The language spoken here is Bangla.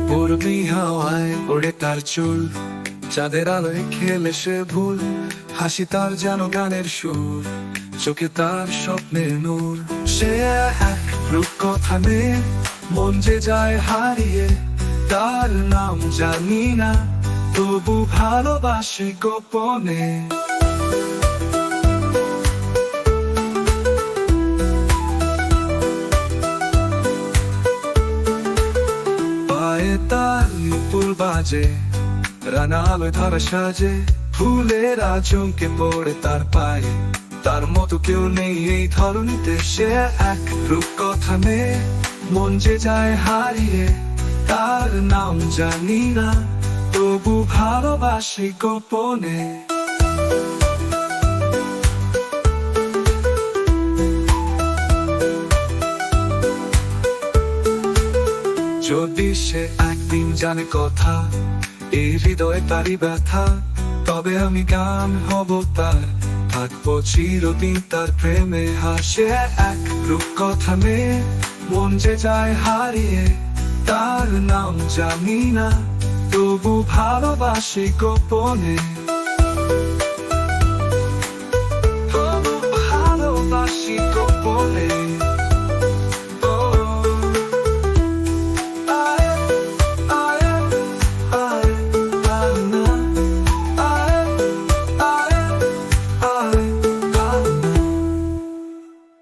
পূর্বী হাওয়ায় ওড়ে তার চুল, চাঁদের আলোয় খেলে সে ভুল, হাসি তার যেন গানের সুর, চোখে তার স্বপ্নের নূর। সে এক রূপকথা মেয়ে, মন যে যায় হারিয়ে, তার নাম জানি না তবু ভালোবাসি গোপনে। পায়ে তার নুপুর বাজে, রানা আলোয় ধরা সাজে, ফুলেরা চমকে পড়ে তার পায়ে, তার মতো কেউ নেই এই ধরনীতে। সে এক রূপকথা মেয়ে, মন যে যায় হারিয়ে, তার নাম জানি না তবু ভালোবাসি গোপনে। যদি সে একদিন জানে কথা, এই হৃদয়ে তারই ব্যথা, তবে আমি গান হব তার, থাকবো চিরদিন তার প্রেমে। হাসে এক রূপকথা মেয়ে, মন যে যায় হারিয়ে, তার নাম জানি না তবু ভালোবাসি গোপনে।